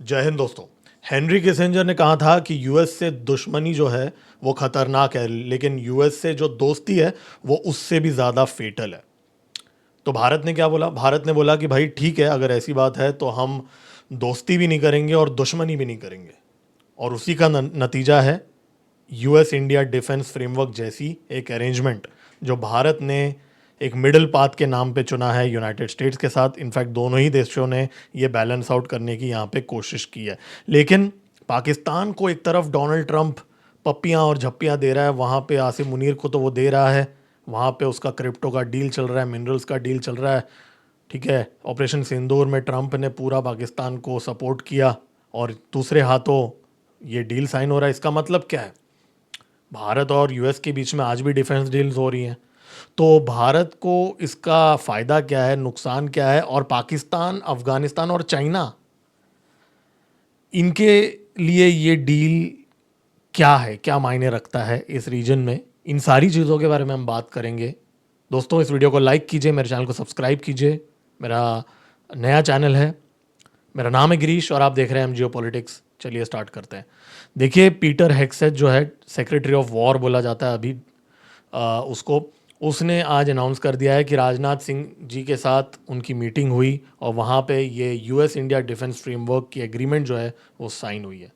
जय हिंद दोस्तों। Henry Kissinger ने कहा था कि यूएस से दुश्मनी जो है वो खतरनाक है, लेकिन यूएस से जो दोस्ती है वो उससे भी ज़्यादा फेटल है। तो भारत ने क्या बोला? भारत ने बोला कि भाई ठीक है, अगर ऐसी बात है तो हम दोस्ती भी नहीं करेंगे और दुश्मनी भी नहीं करेंगे। और उसी का नतीजा है यूएस इंडिया डिफेंस फ्रेमवर्क जैसी एक अरेंजमेंट जो भारत ने एक मिडिल पाथ के नाम पे चुना है यूनाइटेड स्टेट्स के साथ। इनफैक्ट दोनों ही देशों ने ये बैलेंस आउट करने की यहाँ पे कोशिश की है। लेकिन पाकिस्तान को एक तरफ डोनाल्ड ट्रंप पप्पियाँ और झप्पियाँ दे रहा है, वहाँ पे आसिम मुनीर को तो वो दे रहा है, वहाँ पे उसका क्रिप्टो का डील चल रहा है, मिनरल्स का डील चल रहा है। ठीक है, ऑपरेशन सिंदूर में ट्रंप ने पूरा पाकिस्तान को सपोर्ट किया और दूसरे हाथों ये डील साइन हो रहा है। इसका मतलब क्या है? भारत और यूएस के बीच में आज भी डिफेंस डील्स हो रही हैं। तो भारत को इसका फ़ायदा क्या है, नुकसान क्या है? और पाकिस्तान, अफ़गानिस्तान और चाइना, इनके लिए ये डील क्या है, क्या मायने रखता है इस रीजन में? इन सारी चीज़ों के बारे में हम बात करेंगे। दोस्तों, इस वीडियो को लाइक कीजिए, मेरे चैनल को सब्सक्राइब कीजिए। मेरा नया चैनल है, मेरा नाम है गिरीश और आप देख रहे हैं जियो पॉलिटिक्स। चलिए स्टार्ट करते हैं। देखिए, पीटर हेग्सेथ जो है सेक्रेटरी ऑफ वॉर बोला जाता है अभी उसको, उसने आज अनाउंस कर दिया है कि राजनाथ सिंह जी के साथ उनकी मीटिंग हुई और वहाँ पे ये यूएस इंडिया डिफेंस फ्रेमवर्क की एग्रीमेंट जो है वो साइन हुई है।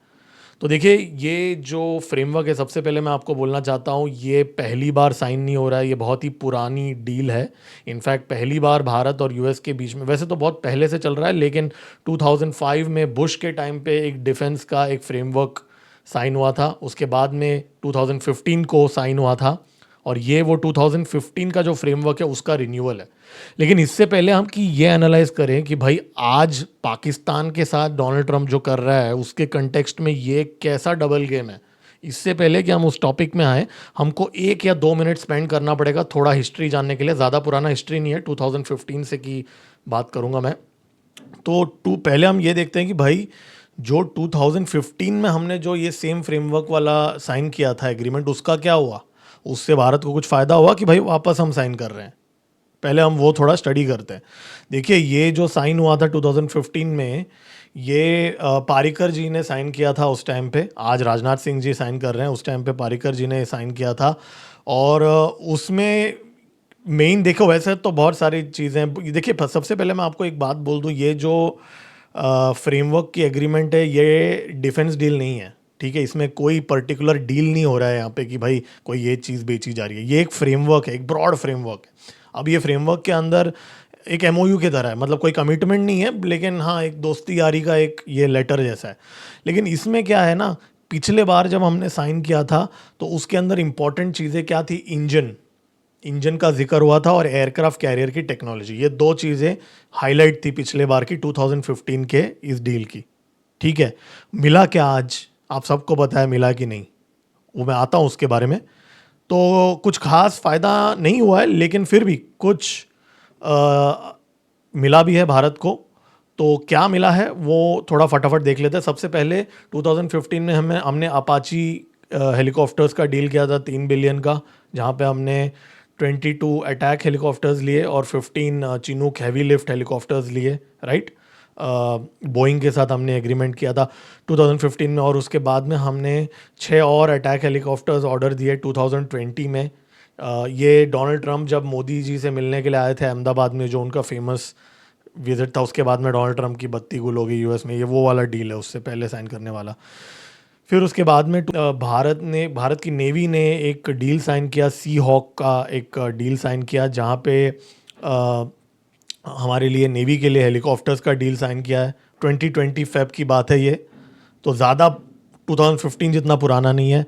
तो देखिए, ये जो फ्रेमवर्क है, सबसे पहले मैं आपको बोलना चाहता हूँ, ये पहली बार साइन नहीं हो रहा है, ये बहुत ही पुरानी डील है। इनफैक्ट पहली बार भारत और यूएस के बीच में, वैसे तो बहुत पहले से चल रहा है, लेकिन 2005 में बुश के टाइम पे एक डिफेंस का एक फ्रेमवर्क साइन हुआ था। उसके बाद में 2015 को साइन हुआ था और ये वो 2015 का जो फ्रेमवर्क है उसका रिन्यूअल है। लेकिन इससे पहले हम कि ये एनालाइज करें कि भाई आज पाकिस्तान के साथ डोनाल्ड ट्रंप जो कर रहा है उसके कंटेक्स्ट में ये कैसा डबल गेम है, इससे पहले कि हम उस टॉपिक में आए, हमको 1 या 2 मिनट स्पेंड करना पड़ेगा थोड़ा हिस्ट्री जानने के लिए। ज़्यादा पुराना हिस्ट्री नहीं है, 2015 से की बात करूँगा मैं। तो पहले हम ये देखते हैं कि भाई जो 2015 में हमने जो ये सेम फ्रेमवर्क वाला साइन किया था एग्रीमेंट, उसका क्या हुआ? उससे भारत को कुछ फ़ायदा हुआ कि भाई वापस हम साइन कर रहे हैं? पहले हम वो थोड़ा स्टडी करते हैं। देखिए, ये जो साइन हुआ था 2015 में, ये पारिकर जी ने साइन किया था उस टाइम पे। आज राजनाथ सिंह जी साइन कर रहे हैं, उस टाइम पे पारिकर जी ने साइन किया था। और उसमें मेन देखो, वैसे तो बहुत सारी चीज़ें देखिए, सबसे पहले मैं आपको एक बात बोल दूं, ये जो फ्रेमवर्क की एग्रीमेंट है ये डिफेंस डील नहीं है। ठीक है, इसमें कोई पर्टिकुलर डील नहीं हो रहा है यहाँ पे कि भाई कोई ये चीज़ बेची जा रही है। ये एक फ्रेमवर्क है, एक ब्रॉड फ्रेमवर्क है। अब ये फ्रेमवर्क के अंदर एक एमओयू की तरह है, मतलब कोई कमिटमेंट नहीं है, लेकिन हाँ एक दोस्ती यारी का एक ये लेटर जैसा है। लेकिन इसमें क्या है ना, पिछले बार जब हमने साइन किया था तो उसके अंदर इंपॉर्टेंट चीज़ें क्या थी? इंजन का जिक्र हुआ था और एयरक्राफ्ट कैरियर की टेक्नोलॉजी, ये दो चीज़ें हाईलाइट थी पिछले बार की 2015 के इस डील की। ठीक है, मिला क्या आज? आप सबको पता है मिला कि नहीं, वो मैं आता हूँ उसके बारे में। तो कुछ खास फ़ायदा नहीं हुआ है, लेकिन फिर भी कुछ अ, मिला भी है भारत को। तो क्या मिला है वो थोड़ा फटाफट देख लेते हैं। सबसे पहले 2015 में हमें हमने अपाची हेलीकॉप्टर्स का डील किया था 3 बिलियन का, जहाँ पे हमने 22 अटैक हेलीकॉप्टर्स लिए और 15 चिनूक हैवी लिफ्ट हेलीकॉप्टर्स लिए, राइट। बोइंग के साथ हमने एग्रीमेंट किया था 2015 में। और उसके बाद में हमने 6 और अटैक हेलीकॉप्टर्स ऑर्डर दिए 2020 में। ये डोनाल्ड ट्रंप जब मोदी जी से मिलने के लिए आए थे अहमदाबाद में, जो उनका फेमस विजिट था, उसके बाद में डोनाल्ड ट्रंप की बत्ती गुल हो गई यूएस में। ये वो वाला डील है, उससे पहले साइन करने वाला। फिर उसके बाद में भारत की नेवी ने एक डील साइन किया, सी हॉक का एक डील साइन किया, जहाँ पे हमारे लिए नेवी के लिए हेलीकॉप्टर्स का डील साइन किया है। 2020 फेब की बात है ये, तो ज़्यादा 2015 जितना पुराना नहीं है।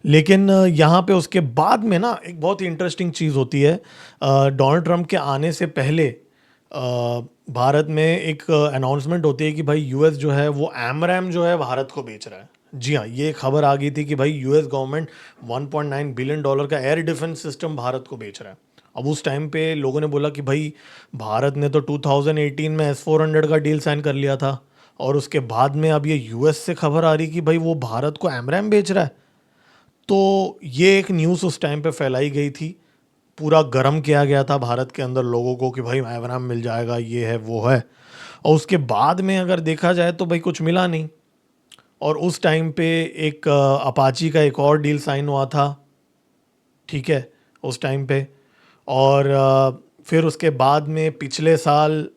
लेकिन यहाँ पे उसके बाद में ना एक बहुत ही इंटरेस्टिंग चीज़ होती है। डोनाल्ड ट्रंप के आने से पहले भारत में एक अनाउंसमेंट होती है कि भाई यूएस जो है वो एमरैम जो है भारत को बेच रहा है। जी हाँ, ये खबर आ गई थी कि भाई यूएस गवर्नमेंट 1.9 बिलियन डॉलर का एयर डिफेंस सिस्टम भारत को बेच रहा है। अब उस टाइम पे लोगों ने बोला कि भाई भारत ने तो 2018 में S-400 का डील साइन कर लिया था, और उसके बाद में अब ये यूएस से खबर आ रही कि भाई वो भारत को एमरैम बेच रहा है। तो ये एक न्यूज़ उस टाइम पे फैलाई गई थी, पूरा गर्म किया गया था भारत के अंदर लोगों को कि भाई एमरैम मिल जाएगा, ये है वो है। और उसके बाद में अगर देखा जाए तो भाई कुछ मिला नहीं। और उस टाइम पे एक अपाची का एक और डील साइन हुआ था, ठीक है, उस टाइम पे। और फिर उसके बाद में पिछले साल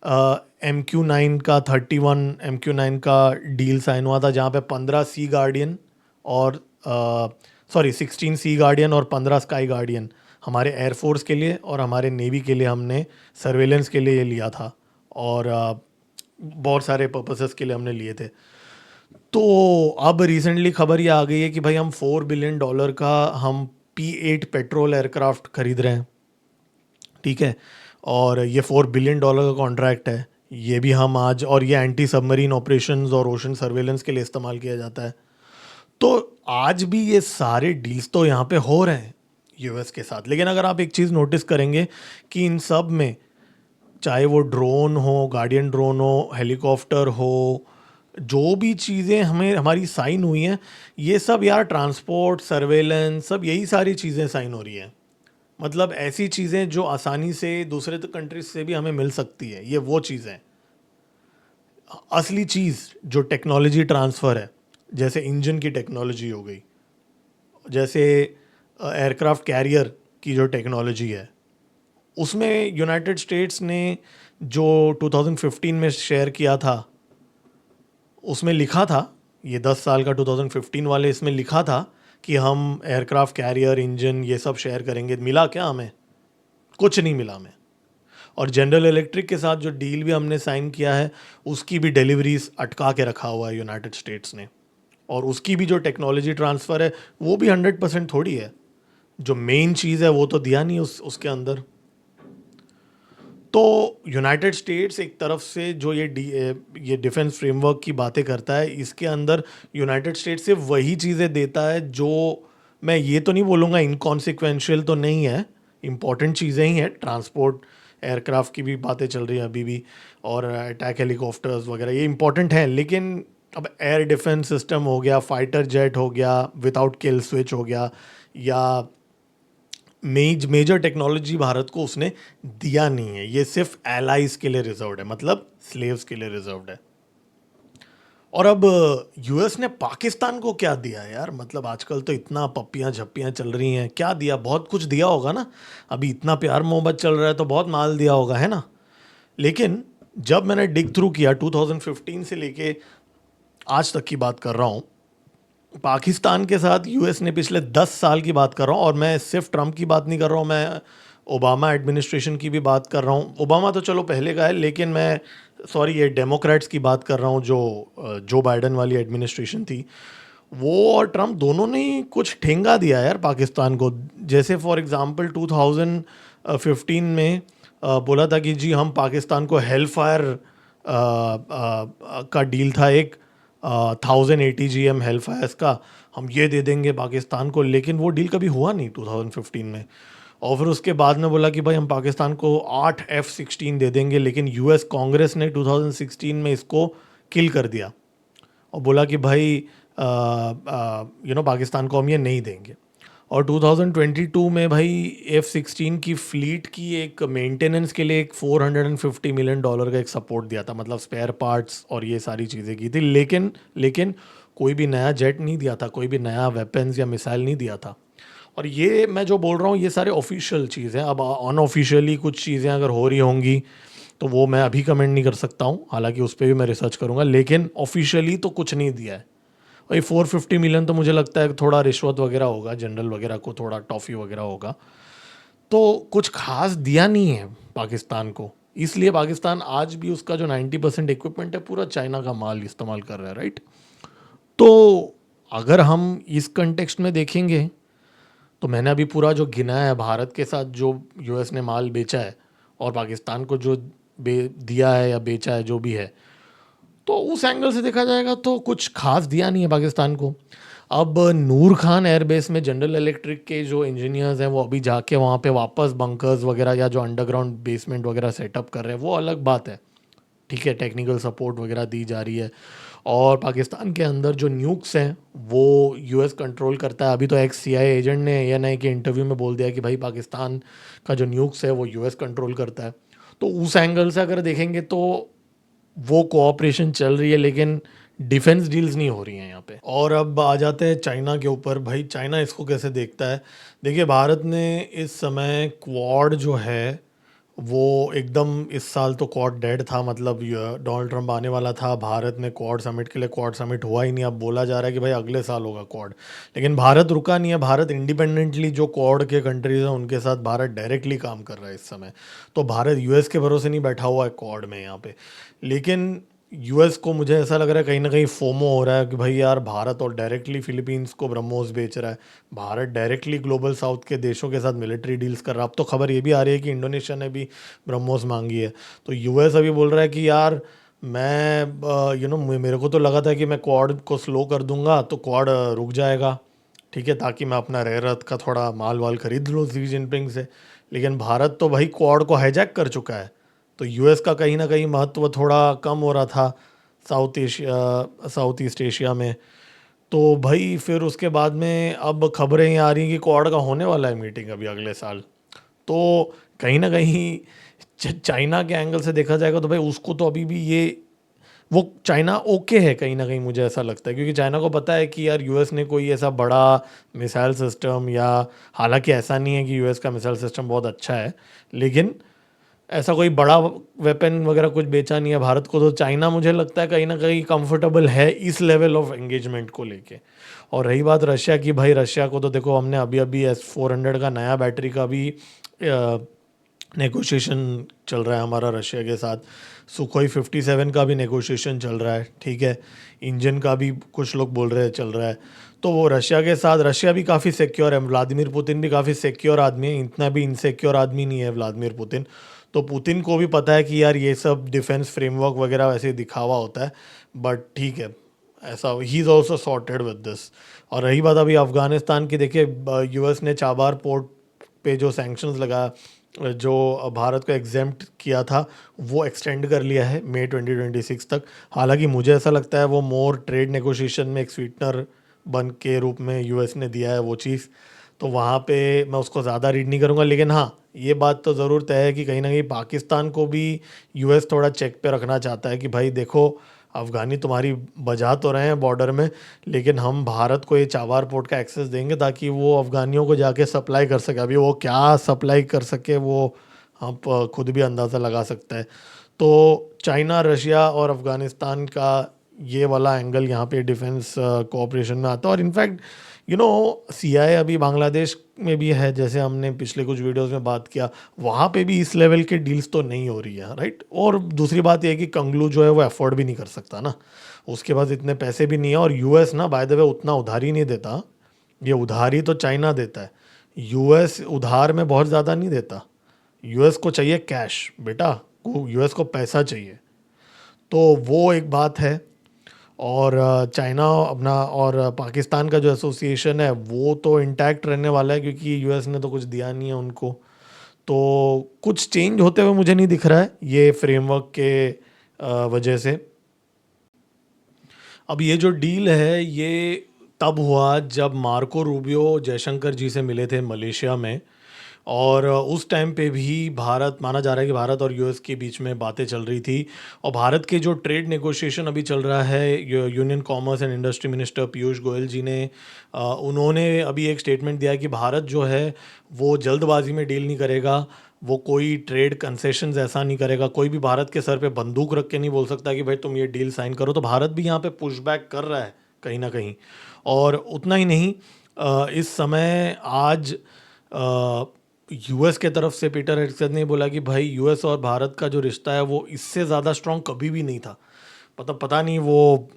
MQ-9 का 31 MQ-9 का डील साइन हुआ था, जहाँ पे 15 सी गार्डियन और 16 सी गार्डियन और 15 स्काई गार्डियन हमारे एयरफोर्स के लिए और हमारे नेवी के लिए हमने सर्वेलेंस के लिए ये लिया था। और बहुत सारे पर्पसेस के लिए हमने लिए थे। तो अब रिसेंटली खबर ये आ गई है कि भाई हम $4 बिलियन का हम P-8 पेट्रोल एयरक्राफ्ट खरीद रहे हैं, ठीक है। और ये $4 बिलियन का कॉन्ट्रैक्ट है। ये भी हम आज, और ये एंटी सबमरीन ऑपरेशंस और ओशन सर्वेलेंस के लिए इस्तेमाल किया जाता है। तो आज भी ये सारे डील्स तो यहाँ पे हो रहे हैं यूएस के साथ। लेकिन अगर आप एक चीज़ नोटिस करेंगे कि इन सब में, चाहे वो ड्रोन हो, गार्डियन ड्रोन हो, हेलीकॉप्टर हो, जो भी चीज़ें हमें हमारी साइन हुई हैं, ये सब यार ट्रांसपोर्ट, सर्वेलेंस, सब यही सारी चीज़ें साइन हो रही हैं। मतलब ऐसी चीज़ें जो आसानी से दूसरे कंट्रीज से भी हमें मिल सकती है, ये वो चीज़ें हैं। असली चीज़ जो टेक्नोलॉजी ट्रांसफ़र है, जैसे इंजन की टेक्नोलॉजी हो गई, जैसे एयरक्राफ्ट कैरियर की जो टेक्नोलॉजी है, उसमें यूनाइटेड स्टेट्स ने जो 2015 में शेयर किया था, उसमें लिखा था, ये 10 साल का 2015 वाले इसमें लिखा था कि हम एयरक्राफ्ट कैरियर, इंजन, ये सब शेयर करेंगे। मिला क्या हमें? कुछ नहीं मिला हमें। और जनरल इलेक्ट्रिक के साथ जो डील भी हमने साइन किया है, उसकी भी डिलीवरीज अटका के रखा हुआ है यूनाइटेड स्टेट्स ने। और उसकी भी जो टेक्नोलॉजी ट्रांसफ़र है वो भी 100% थोड़ी है। जो मेन चीज़ है वो तो दिया नहीं उसके अंदर। तो यूनाइटेड स्टेट्स एक तरफ से जो ये डिफेंस फ्रेमवर्क की बातें करता है, इसके अंदर यूनाइटेड स्टेट्स से वही चीज़ें देता है जो, मैं ये तो नहीं बोलूँगा इनकॉन्सिक्वेंशियल तो नहीं है, इम्पॉर्टेंट चीज़ें ही हैं। ट्रांसपोर्ट एयरक्राफ्ट की भी बातें चल रही हैं अभी भी, और अटैक हेलीकॉप्टर्स वगैरह ये इंपॉर्टेंट हैं। लेकिन अब एयर डिफेंस सिस्टम हो गया, फाइटर जेट हो गया, विदाउट किल स्विच हो गया, या मेजर टेक्नोलॉजी भारत को उसने दिया नहीं है। ये सिर्फ एलाइज के लिए रिजर्व्ड है, मतलब स्लेव्स के लिए रिजर्व्ड है। और अब यूएस ने पाकिस्तान को क्या दिया यार? मतलब आजकल तो इतना पप्पियां झप्पियां चल रही हैं, क्या दिया? बहुत कुछ दिया होगा ना। अभी इतना प्यार मोहब्बत चल रहा है तो बहुत माल दिया होगा, है ना। लेकिन जब मैंने डिग थ्रू किया 2015 से लेके आज तक की बात कर रहा हूँ, पाकिस्तान के साथ यूएस ने पिछले 10 साल की बात कर रहा हूँ, और मैं सिर्फ ट्रम्प की बात नहीं कर रहा हूँ, मैं ओबामा एडमिनिस्ट्रेशन की भी बात कर रहा हूँ। ओबामा तो चलो पहले का है, लेकिन मैं सॉरी ये डेमोक्रेट्स की बात कर रहा हूँ, जो बाइडन वाली एडमिनिस्ट्रेशन थी, वो और ट्रम्प दोनों ने ही कुछ ठेंगा दिया यार पाकिस्तान को। जैसे फॉर एग्जांपल 2015 में बोला था कि जी हम पाकिस्तान को हेल फायर का डील था एक, 1080 GM हेल फायर्स का, हम ये दे देंगे पाकिस्तान को। लेकिन वो डील कभी हुआ नहीं 2015 में। और फिर उसके बाद में बोला कि भाई हम पाकिस्तान को 8 F-16 दे देंगे, लेकिन यूएस कांग्रेस ने 2016 में इसको किल कर दिया और बोला कि भाई पाकिस्तान को हम ये नहीं देंगे। और 2022 में भाई F-16 की फ्लीट की एक मेंटेनेंस के लिए एक $450 मिलियन का एक सपोर्ट दिया था, मतलब स्पेयर पार्ट्स और ये सारी चीज़ें की थी। लेकिन कोई भी नया जेट नहीं दिया था, कोई भी नया वेपन्स या मिसाइल नहीं दिया था। और ये मैं जो बोल रहा हूँ ये सारे ऑफिशियल चीज़ें। अब अनऑफिशियली कुछ चीज़ें अगर हो रही होंगी तो वो मैं अभी कमेंट नहीं कर सकता हूँ, हालांकि उस पर भी मैं रिसर्च करूँगा। लेकिन ऑफिशियली तो कुछ नहीं दिया है। वही 450 मिलियन तो मुझे लगता है थोड़ा रिश्वत वगैरह होगा, जनरल वगैरह को थोड़ा टॉफ़ी वगैरह होगा। तो कुछ खास दिया नहीं है पाकिस्तान को, इसलिए पाकिस्तान आज भी उसका जो 90% इक्विपमेंट है पूरा चाइना का माल इस्तेमाल कर रहा है, राइट। तो अगर हम इस कंटेक्स्ट में देखेंगे तो मैंने अभी पूरा जो गिना है भारत के साथ जो यूएस ने माल बेचा है और पाकिस्तान को जो दिया है या बेचा है जो भी है, तो उस एंगल से देखा जाएगा तो कुछ खास दिया नहीं है पाकिस्तान को। अब नूर खान एयरबेस में जनरल इलेक्ट्रिक के जो इंजीनियर्स हैं वो अभी जाके वहाँ पे वापस बंकर्स वगैरह या जो अंडरग्राउंड बेसमेंट वगैरह सेटअप कर रहे हैं, वो अलग बात है, ठीक है। टेक्निकल सपोर्ट वगैरह दी जा रही है। और पाकिस्तान के अंदर जो न्यूक्स हैं वो यूएस कंट्रोल करता है। अभी तो एक्स CIA एजेंट ने ANI के इंटरव्यू में बोल दिया कि भाई पाकिस्तान का जो न्यूक्स है वो यूएस कंट्रोल करता है। तो उस एंगल से अगर देखेंगे तो वो कोऑपरेशन चल रही है, लेकिन डिफेंस डील्स नहीं हो रही हैं यहाँ पे। और अब आ जाते हैं चाइना के ऊपर। भाई चाइना इसको कैसे देखता है? देखिए, भारत ने इस समय क्वाड जो है वो एकदम, इस साल तो क्वाड डेड था, मतलब डोनाल्ड ट्रम्प आने वाला था, भारत में क्वाड समिट के लिए, क्वाड समिट हुआ ही नहीं। अब बोला जा रहा है कि भाई अगले साल होगा क्वाड, लेकिन भारत रुका नहीं है। भारत इंडिपेंडेंटली जो क्वाड के कंट्रीज हैं उनके साथ भारत डायरेक्टली काम कर रहा है इस समय। तो भारत यूएस के भरोसे नहीं बैठा हुआ है क्वाड में यहाँ पे। लेकिन यूएस को मुझे ऐसा लग रहा है कहीं ना कहीं फोमो हो रहा है कि भाई यार, भारत और डायरेक्टली फिलीपींस को ब्रह्मोस बेच रहा है, भारत डायरेक्टली ग्लोबल साउथ के देशों के साथ मिलिट्री डील्स कर रहा है। अब तो खबर ये भी आ रही है कि इंडोनेशिया ने भी ब्रह्मोस मांगी है। तो यूएस अभी बोल रहा है कि यार, मैं मेरे को तो लगा था कि मैं क्वाड को स्लो कर दूंगा तो क्वाड रुक जाएगा, ठीक है, ताकि मैं अपना रेयर अर्थ का थोड़ा माल वाल खरीद लूँ शी जिनपिंग से। लेकिन भारत तो भाई क्वाड को हाईजैक कर चुका है। तो यूएस का कहीं ना कहीं महत्व थोड़ा कम हो रहा था साउथ ईस्ट एशिया में। तो भाई फिर उसके बाद में अब खबरें ये आ रही हैं कि क्वाड का होने वाला है मीटिंग अभी अगले साल। तो कहीं ना कहीं चाइना के एंगल से देखा जाएगा तो भाई उसको तो अभी भी ये, वो चाइना ओके है कहीं ना कहीं, मुझे ऐसा लगता है, क्योंकि चाइना को पता है कि यार यूएस ने कोई ऐसा बड़ा मिसाइल सिस्टम, या हालांकि ऐसा नहीं है कि यूएस का मिसाइल सिस्टम बहुत अच्छा है, लेकिन ऐसा कोई बड़ा वेपन वगैरह कुछ बेचा नहीं है भारत को। तो चाइना मुझे लगता है कहीं ना कहीं कंफर्टेबल है इस लेवल ऑफ एंगेजमेंट को लेके। और रही बात रशिया की, भाई रशिया को तो देखो, हमने अभी अभी S-400 का नया बैटरी का भी नेगोशिएशन चल रहा है हमारा रशिया के साथ। सुखोई 57 का भी नेगोशिएशन चल रहा है, ठीक है। इंजन का भी कुछ लोग बोल रहे हैं चल रहा है। तो वो रशिया के साथ, रशिया भी काफ़ी सिक्योर है, व्लादिमीर पुतिन भी काफ़ी सिक्योर आदमी है, इतना भी इनसिक्योर आदमी नहीं है व्लादिमीर पुतिन। तो पुतिन को भी पता है कि यार ये सब डिफेंस फ्रेमवर्क वगैरह वैसे दिखावा होता है, बट ठीक है, ऐसा he is also sorted with this. और रही बात अभी अफगानिस्तान की, देखिए यूएस ने चाबार पोर्ट पे जो सैंक्शंस लगा, जो भारत को एग्जेम्प्ट किया था, वो एक्सटेंड कर लिया है मई 2026 तक। हालांकि मुझे ऐसा लगता है वो मोर ट्रेड नेगोशिएशन में एक स्वीटनर बन के रूप में यूएस ने दिया है वो चीज़। तो वहाँ पे मैं उसको ज़्यादा रीड नहीं करूँगा, लेकिन हाँ, ये बात तो ज़रूर तय है कि कहीं ना कहीं पाकिस्तान को भी यूएस थोड़ा चेक पे रखना चाहता है कि भाई देखो, अफ़गानी तुम्हारी बजा तो रहे हैं बॉर्डर में, लेकिन हम भारत को ये चाबार पोर्ट का एक्सेस देंगे ताकि वो अफ़गानियों को जाके सप्लाई कर सके। अभी वो क्या सप्लाई कर सके वो आप खुद भी अंदाज़ा लगा सकते हैं। तो चाइना, रशिया और अफ़गानिस्तान का ये वाला एंगल यहाँ पे डिफेंस कोऑपरेशन में आता है। और इनफैक्ट सीआईए अभी बांग्लादेश में भी है, जैसे हमने पिछले कुछ वीडियोस में बात किया, वहाँ पे भी इस लेवल के डील्स तो नहीं हो रही है, राइट। और दूसरी बात यह है कि कंगलू जो है वो अफोर्ड भी नहीं कर सकता ना, उसके पास इतने पैसे भी नहीं है। और यूएस ना, बाय द वे, उतना उधारी नहीं देता, ये उधारी तो चाइना देता है, यूएस उधार में बहुत ज़्यादा नहीं देता। यूएस को चाहिए कैश बेटा, यूएस को पैसा चाहिए। तो वो एक बात है। और चाइना अपना और पाकिस्तान का जो एसोसिएशन है वो तो इंटैक्ट रहने वाला है, क्योंकि यूएस ने तो कुछ दिया नहीं है उनको। तो कुछ चेंज होते हुए मुझे नहीं दिख रहा है ये फ्रेमवर्क के वजह से। अब ये जो डील है ये तब हुआ जब मार्को रूबियो जयशंकर जी से मिले थे मलेशिया में। और उस टाइम पे भी भारत, माना जा रहा है कि भारत और यूएस के बीच में बातें चल रही थी। और भारत के जो ट्रेड नेगोशिएशन अभी चल रहा है, union commerce and industry minister Piyush Goyal ji ने उन्होंने अभी एक स्टेटमेंट दिया है कि भारत जो है वो जल्दबाजी में डील नहीं करेगा, वो कोई ट्रेड कंसेशंस ऐसा नहीं करेगा, कोई भी भारत के सर पे बंदूक रख के नहीं बोल सकता कि भाई तुम ये डील साइन करो। तो भारत भी यहाँ पे पुश बैक कर रहा है कहीं ना कहीं। और उतना ही नहीं, इस समय आज यूएस के तरफ से पीटर हेगसेथ ने बोला कि भाई यूएस और भारत का जो रिश्ता है वो इससे ज़्यादा स्ट्रांग कभी भी नहीं था। पता नहीं वो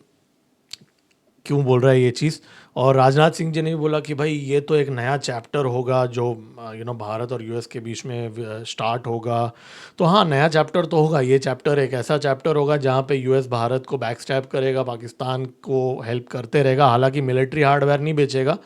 क्यों बोल रहा है ये चीज़। और राजनाथ सिंह जी ने भी बोला कि भाई ये तो एक नया चैप्टर होगा जो भारत और यूएस के बीच में स्टार्ट होगा। तो हाँ, नया चैप्टर तो होगा। ये चैप्टर एक ऐसा चैप्टर होगा जहाँ पे यूएस भारत को बैक स्टैप करेगा, पाकिस्तान को हेल्प करते रहेगा, हालांकि मिलिट्री हार्डवेयर नहीं बेचेगा,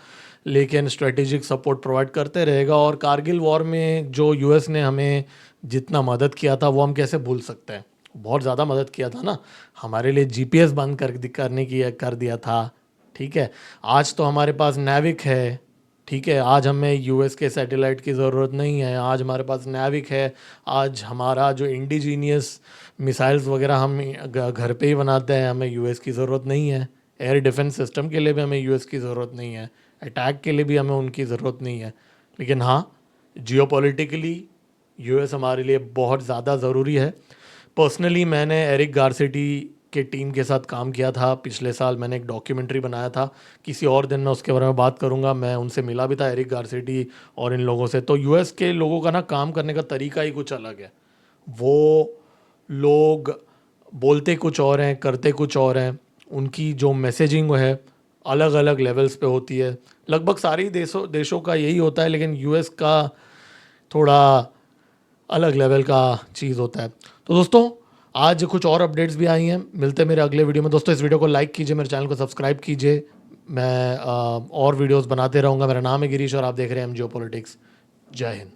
लेकिन स्ट्रेटेजिक सपोर्ट प्रोवाइड करते रहेगा। और कारगिल वॉर में जो यूएस ने हमें जितना मदद किया था वो हम कैसे भूल सकते हैं, बहुत ज़्यादा मदद किया था ना, हमारे लिए जीपीएस बंद करने की कर दिया था, ठीक है। आज तो हमारे पास नेविक है, ठीक है, आज हमें यूएस के सैटेलाइट की ज़रूरत नहीं है, आज हमारे पास नाविक है, आज हमारा जो इंडिजीनियस मिसाइल्स वगैरह हम घर पे ही बनाते हैं, हमें यूएस की ज़रूरत नहीं है। एयर डिफेंस सिस्टम के लिए भी हमें यूएस की ज़रूरत नहीं है, अटैक के लिए भी हमें उनकी ज़रूरत नहीं है। लेकिन हाँ, जियोपॉलिटिकली यूएस हमारे लिए बहुत ज़्यादा ज़रूरी है। पर्सनली मैंने एरिक गारसेटी के टीम के साथ काम किया था पिछले साल। मैंने एक डॉक्यूमेंट्री बनाया था, किसी और दिन मैं उसके बारे में बात करूंगा। मैं उनसे मिला भी था, एरिक गारसेटी और इन लोगों से। तो यूएस के लोगों का ना काम करने का तरीका ही कुछ अलग है। वो लोग बोलते कुछ और हैं, करते कुछ और हैं। उनकी जो मैसेजिंग है अलग अलग लेवल्स पे होती है। लगभग सारी देशों का यही होता है, लेकिन यूएस का थोड़ा अलग लेवल का चीज़ होता है। तो दोस्तों, आज कुछ और अपडेट्स भी आई हैं। मिलते हैं मेरे अगले वीडियो में। दोस्तों, इस वीडियो को लाइक कीजिए, मेरे चैनल को सब्सक्राइब कीजिए। मैं और वीडियोस बनाते रहूँगा। मेरा नाम है गिरीश और आप देख रहे हैं एम जियो पॉलिटिक्स। जय हिंद।